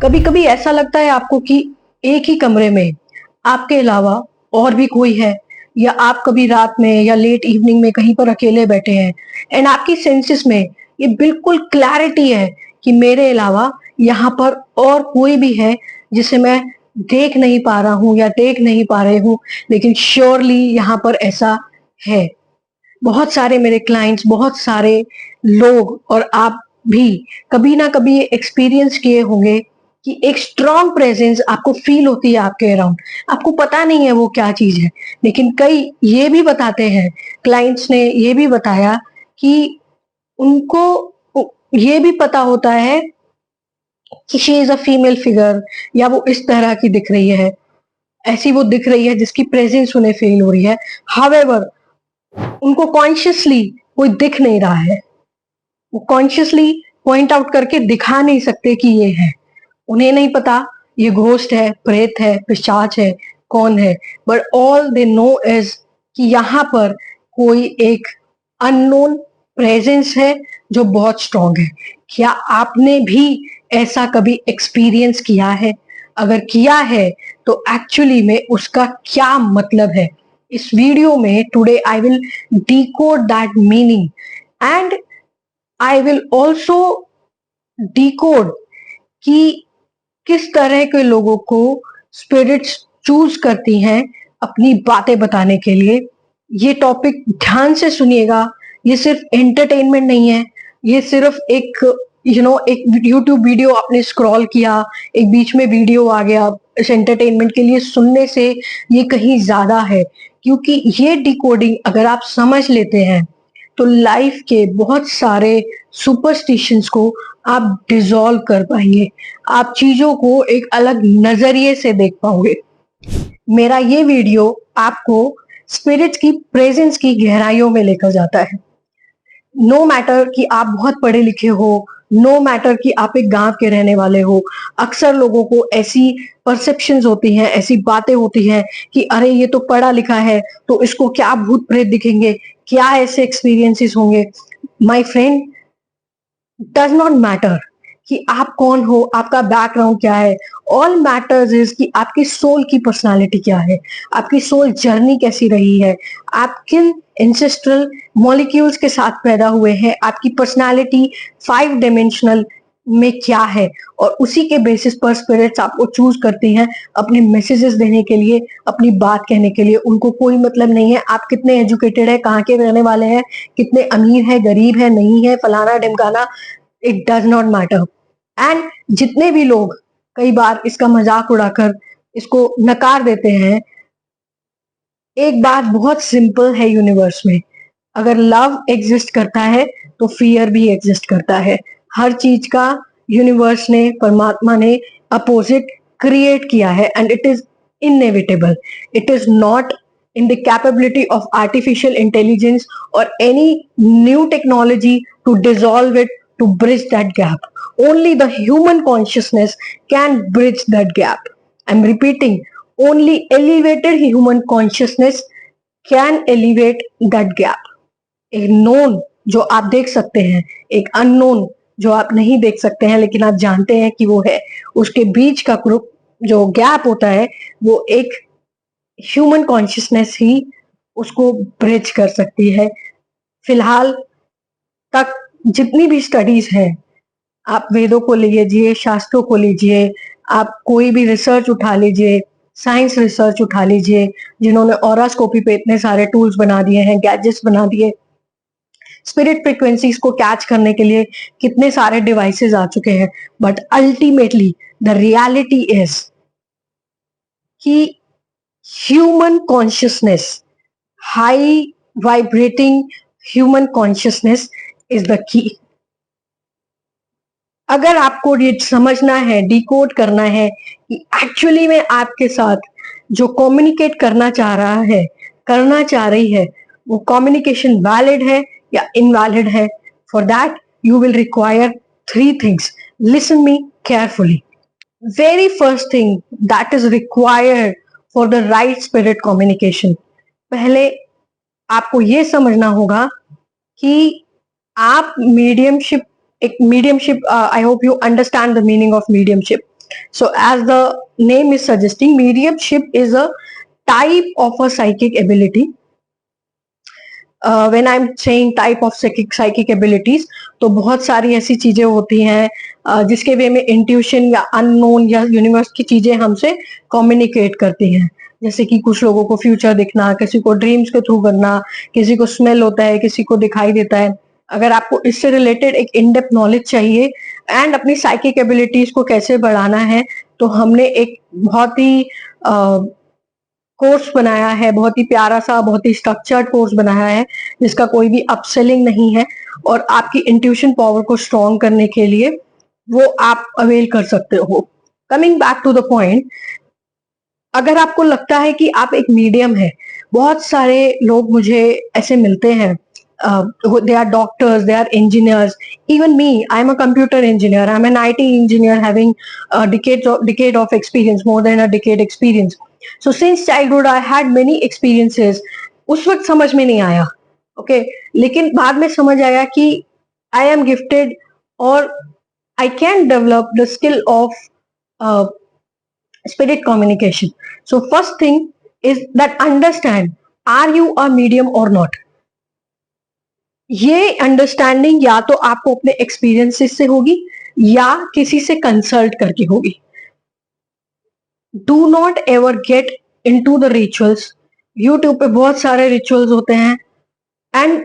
कभी कभी ऐसा लगता है आपको कि एक ही कमरे में आपके अलावा और भी कोई है, या आप कभी रात में या लेट इवनिंग में कहीं पर अकेले बैठे हैं एंड आपकी सेंसेस में ये बिल्कुल क्लैरिटी है कि मेरे अलावा यहाँ पर और कोई भी है जिसे मैं देख नहीं पा रहा हूँ या देख नहीं पा रहे हूँ, लेकिन श्योरली यहाँ पर ऐसा है। बहुत सारे मेरे क्लाइंट्स, बहुत सारे लोग और आप भी कभी ना कभी ये एक्सपीरियंस किए होंगे कि एक स्ट्रॉन्ग प्रेजेंस आपको फील होती है आपके अराउंड। आपको पता नहीं है वो क्या चीज है, लेकिन कई ये भी बताते हैं, क्लाइंट्स ने ये भी बताया कि उनको ये भी पता होता है कि she is a female figure, या वो इस तरह की दिख रही है, ऐसी वो दिख रही है जिसकी प्रेजेंस उन्हें फील हो रही है। हावेवर उनको कॉन्शियसली कोई दिख नहीं रहा है, वो कॉन्शियसली पॉइंट आउट करके दिखा नहीं सकते कि ये है। उन्हें नहीं पता ये घोस्ट है, प्रेत है, पिशाच है, कौन है, but all they know is कि यहाँ पर कोई एक अननोन प्रेजेंस है जो बहुत स्ट्रांग है। क्या आपने भी ऐसा कभी एक्सपीरियंस किया है? अगर किया है तो एक्चुअली में उसका क्या मतलब है? इस वीडियो में today I will decode that meaning, and I will also decode कि किस तरह के लोगों को स्पिरिट्स चूज करती हैं अपनी बातें बताने के लिए। ये टॉपिक ध्यान से सुनिएगा, ये सिर्फ एंटरटेनमेंट नहीं है, ये सिर्फ एक एक यूट्यूब वीडियो आपने स्क्रॉल किया, एक बीच में वीडियो आ गया इस एंटरटेनमेंट के लिए सुनने से ये कहीं ज्यादा है। क्योंकि ये डिकोडिंग अगर आप समझ लेते हैं तो लाइफ के बहुत सारे सुपरस्टिशंस को आप डिसॉल्व कर पाएंगे, आप चीजों को एक अलग नजरिए से देख पाओगे। मेरा ये वीडियो आपको स्पिरिट्स की प्रेजेंस की गहराइयों में लेकर जाता है। नो मैटर कि आप बहुत पढ़े लिखे हो, नो मैटर कि आप एक गांव के रहने वाले हो, अक्सर लोगों को ऐसी परसेप्शंस होती हैं, ऐसी बातें होती हैं कि अरे ये तो पढ़ा लिखा है तो इसको क्या भूत प्रेत दिखेंगे, क्या ऐसे एक्सपीरियंसेस होंगे। My friend, does not matter कि आप कौन हो, आपका बैकग्राउंड क्या है। ऑल मैटर्स इज कि आपकी सोल की पर्सनालिटी क्या है, आपकी सोल जर्नी कैसी रही है, आप किन एंसेस्ट्रल मॉलिक्यूल्स के साथ पैदा हुए हैं, आपकी पर्सनालिटी 5 डायमेंशनल में क्या है। और उसी के बेसिस पर स्पिरिट्स आपको चूज करती हैं अपने मैसेजेस देने के लिए, अपनी बात कहने के लिए। उनको कोई मतलब नहीं है आप कितने एजुकेटेड है, कहाँ के रहने वाले हैं, कितने अमीर है, गरीब है, नहीं है, फलाना ढिमकाना, it does not matter. And जितने भी लोग कई बार इसका मजाक उड़ाकर इसको नकार देते हैं, एक बात बहुत सिंपल है यूनिवर्स में, अगर लव एग्जिस्ट करता है तो फियर भी एग्जिस्ट करता है। हर चीज का यूनिवर्स ने, परमात्मा ने अपोजिट क्रिएट किया है, and it is inevitable. It is not in the capability of artificial intelligence or any new technology to dissolve it, to bridge that gap. Only the human consciousness can bridge that gap. I'm repeating, only elevated human consciousness can elevate that gap. एक known जो आप देख सकते हैं, एक unknown जो आप नहीं देख सकते हैं लेकिन आप जानते हैं कि वो है, उसके बीच का ग्रुप जो गैप होता है वो एक ह्यूमन कॉन्शियसनेस ही उसको ब्रिज कर सकती है। फिलहाल तक जितनी भी स्टडीज हैं, आप वेदों को लीजिए, शास्त्रों को लीजिए, आप कोई भी रिसर्च उठा लीजिए, साइंस रिसर्च उठा लीजिए, जिन्होंने ऑरास्कोपी पे इतने सारे टूल्स बना दिए हैं, गैजेट्स बना दिए, स्पिरिट फ्रिक्वेंसीज को कैच करने के लिए कितने सारे डिवाइसेस आ चुके हैं, but ultimately the reality is कि human consciousness, high vibrating human consciousness is the key. अगर आपको ये समझना है, डिकोड करना है कि एक्चुअली में आपके साथ जो कम्युनिकेट करना चाह रहा है, करना चाह रही है, वो कम्युनिकेशन वैलिड है या इनवैलिड है, for that you will require 3 things. Listen me carefully. Very first thing that is required for the right spirit communication, पहले आपको ये समझना होगा कि आप मीडियमशिप, एक mediumship, I hope you understand the meaning of mediumship. So as the name is suggesting, mediumship is a type of a psychic ability. When I am saying type of psychic abilities, तो बहुत सारी ऐसी चीजें होती हैं जिसके वे में intuition या अननोन या यूनिवर्स की चीजें हमसे कम्युनिकेट करती हैं। जैसे कि कुछ लोगों को फ्यूचर दिखना, किसी को ड्रीम्स के थ्रू करना, किसी को स्मेल होता है, किसी को दिखाई देता है। अगर आपको इससे रिलेटेड एक इन डेप्थ नॉलेज चाहिए एंड अपनी साइकिक एबिलिटीज को कैसे बढ़ाना है, तो हमने एक बहुत ही कोर्स बनाया है, बहुत ही प्यारा सा, बहुत ही स्ट्रक्चर्ड कोर्स बनाया है, जिसका कोई भी अपसेलिंग नहीं है, और आपकी इंट्यूशन पावर को स्ट्रॉन्ग करने के लिए वो आप अवेल कर सकते हो। Coming back to the point, अगर आपको लगता है कि आप एक मीडियम है, बहुत सारे लोग मुझे ऐसे मिलते हैं, they are doctors, they are engineers, even me, I am a computer engineer, I am an IT engineer having a decade of experience, more than a decade experience. So since childhood I had many experiences. उस वक्त समझ में नहीं आया, okay लेकिन बाद में समझ आया कि I am gifted और I can develop the skill of spirit communication. So first thing is that understand, are you a medium or not? ये अंडरस्टैंडिंग या तो आपको अपने एक्सपीरियंसेस से होगी या किसी से कंसल्ट करके होगी। Do not ever get into the rituals. YouTube पे बहुत सारे रिचुअल्स होते हैं एंड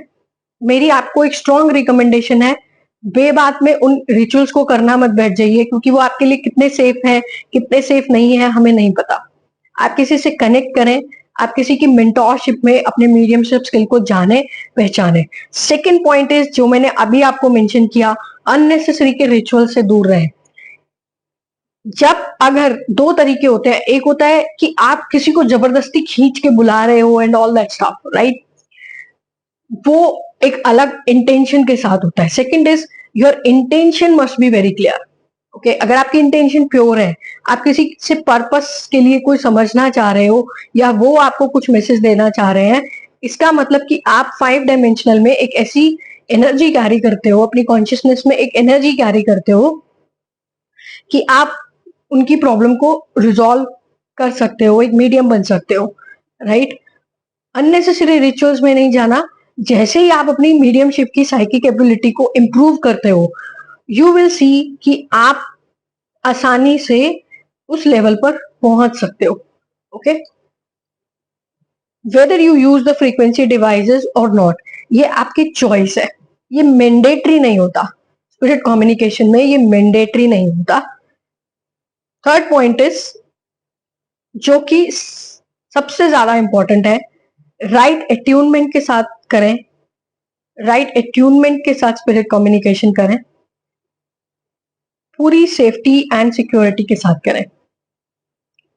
मेरी आपको एक स्ट्रॉन्ग रिकमेंडेशन है, बेबात में उन रिचुअल्स को करना मत बैठ जाइए, क्योंकि वो आपके लिए कितने सेफ है कितने सेफ नहीं है हमें नहीं पता। आप किसी से कनेक्ट करें, आप किसी की मेंटोरशिप में अपने मीडियमशिप स्किल को जाने पहचाने। सेकंड पॉइंट इज, जो मैंने अभी आपको मेंशन किया, अननेसेसरी के रिचुअल से दूर रहें। जब अगर दो तरीके होते हैं, एक होता है कि आप किसी को जबरदस्ती खींच के बुला रहे हो and all that stuff, right, वो एक अलग इंटेंशन के साथ होता है। Second is, your intention must be very clear, okay अगर आपकी इंटेंशन प्योर है, आप किसी से पर्पस के लिए कोई समझना चाह रहे हो या वो आपको कुछ मैसेज देना चाह रहे हैं, इसका मतलब कि आप 5 डायमेंशनल में एक ऐसी एनर्जी कैरी करते हो, अपनी कॉन्शियसनेस में एक एनर्जी कैरी करते हो कि आप उनकी प्रॉब्लम को रिजॉल्व कर सकते हो, एक मीडियम बन सकते हो, राइट। अननेसेसरी रिचुअल्स में नहीं जाना। जैसे ही आप अपनी मीडियमशिप की साइकिक एबिलिटी को इम्प्रूव करते हो, यू विल सी कि आप आसानी से उस लेवल पर पहुंच सकते हो, okay. Whether you use the frequency devices और नॉट, ये आपकी चॉइस है, ये मैंडेटरी नहीं होता। स्पिरिट कम्युनिकेशन में ये मैंडेटरी नहीं होता। थर्ड पॉइंट इज, जो कि सबसे ज्यादा इंपॉर्टेंट है, राइट अट्यूनमेंट के साथ करें, राइट अट्यूनमेंट के साथ स्पिरिट कम्युनिकेशन करें, पूरी सेफ्टी एंड सिक्योरिटी के साथ करें,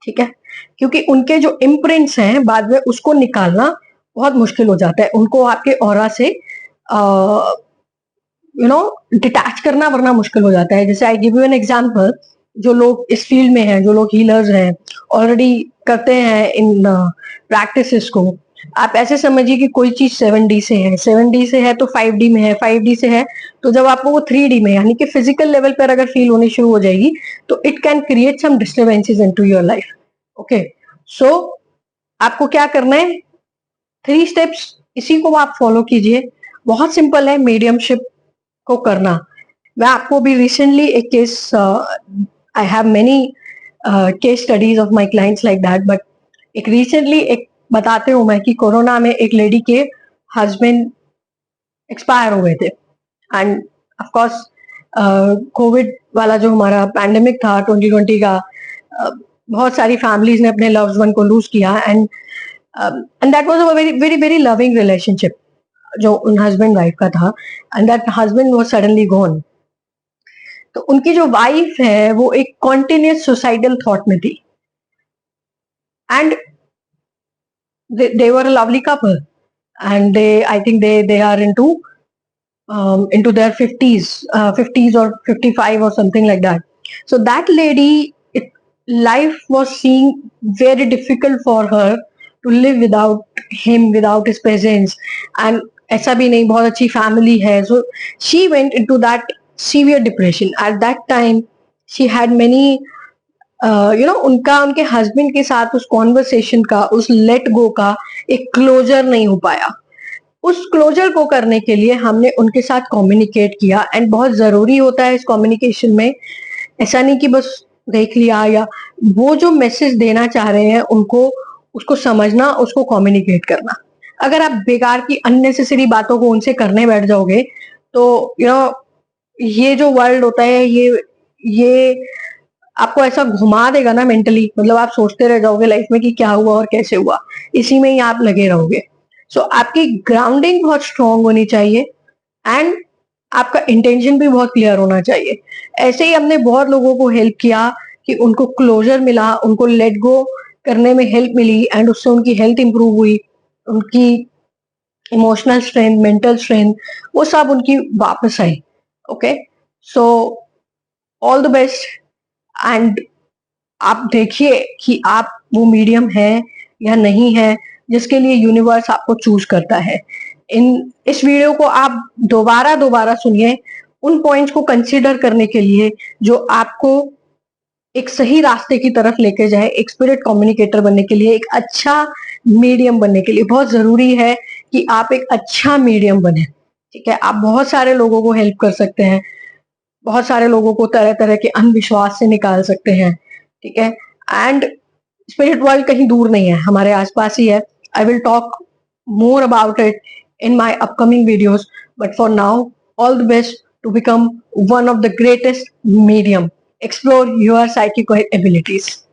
ठीक है, क्योंकि उनके जो इम्प्रिंट्स हैं बाद में उसको निकालना बहुत मुश्किल हो जाता है, उनको आपके ऑरा से डिटैच करना वरना मुश्किल हो जाता है। जैसे I give you an example, जो लोग इस फील्ड में हैं, जो लोग हीलर्स हैं, ऑलरेडी करते हैं इन प्रैक्टिसेस को, आप ऐसे समझिए कि कोई चीज 7D से है, 7D से है तो 5D में है, 5D से है तो जब आपको वो 3D में यानी कि फिजिकल लेवल पर अगर फील होनी शुरू हो जाएगी तो it can create some disturbances into your life, okay. So आपको क्या करना है, 3 स्टेप्स, इसी को आप फॉलो कीजिए, बहुत सिंपल है मीडियमशिप को करना। मैं आपको भी रिसेंटली एक case, I have many case studies of my clients like that, but एक रिसेंटली एक बताते हूँ मैं कि कोरोना में एक लेडी के हस्बैंड एक्सपायर हो गए थे एंड ऑफ कोर्स कोविड वाला जो हमारा पैंडेमिक था 2020 का, बहुत सारी फैमिलीज ने अपने लव्ड वन को लूज किया and that was a very very very loving relationship जो उन हस्बैंड वाइफ का था, and that husband was suddenly gone. तो उनकी जो वाइफ है वो एक कॉन्टिन्यूस सुसाइडल थॉट में थी and they were a lovely couple and I think they are into their 50s, 50s or 55 or something like that. So that lady, life was seeing very difficult for her to live without him, without his presence, and ऐसा भी नहीं बहुत अच्छी family है, so she went into that severe depression. At that time she had many उनका उनके husband के साथ उस कॉन्वर्सेशन का, उस लेट गो का एक क्लोजर नहीं हो पाया। उस क्लोजर को करने के लिए हमने उनके साथ कम्युनिकेट किया, एंड बहुत जरूरी होता है इस कम्युनिकेशन में। ऐसा नहीं कि बस देख लिया, या वो जो मैसेज देना चाह रहे हैं उनको उसको समझना, उसको कम्युनिकेट करना। अगर आप बेकार की अननेसेसरी बातों को उनसे करने बैठ जाओगे तो ये जो वर्ल्ड होता है, ये आपको ऐसा घुमा देगा ना मेंटली, मतलब आप सोचते रह जाओगे लाइफ में कि क्या हुआ और कैसे हुआ, इसी में ही आप लगे रहोगे। सो आपकी ग्राउंडिंग बहुत स्ट्रांग होनी चाहिए, एंड आपका इंटेंशन भी बहुत क्लियर होना चाहिए। ऐसे ही हमने बहुत लोगों को हेल्प किया कि उनको क्लोजर मिला, उनको लेट गो करने में हेल्प मिली, एंड उससे उनकी हेल्थ इंप्रूव हुई, उनकी इमोशनल स्ट्रेंथ, मेंटल स्ट्रेंथ, वो सब उनकी वापस आई। Okay, so all the best. And आप देखिए कि आप वो मीडियम है या नहीं है जिसके लिए यूनिवर्स आपको चूज करता है। इस वीडियो को आप दोबारा दोबारा सुनिए, उन पॉइंट्स को कंसीडर करने के लिए जो आपको एक सही रास्ते की तरफ लेके जाए, एक स्पिरिट कम्युनिकेटर बनने के लिए, एक अच्छा मीडियम बनने के लिए। बहुत जरूरी है कि आप एक अच्छा मीडियम बने। ठीक है, आप बहुत सारे लोगों को हेल्प कर सकते हैं, बहुत सारे लोगों को तरह तरह के अंधविश्वास से निकाल सकते हैं। ठीक है, एंड स्पिरिट वर्ल्ड कहीं दूर नहीं है, हमारे आसपास ही है। I will talk more about it in my upcoming videos, but for now, all the best to become one of the greatest medium. Explore your psychic abilities.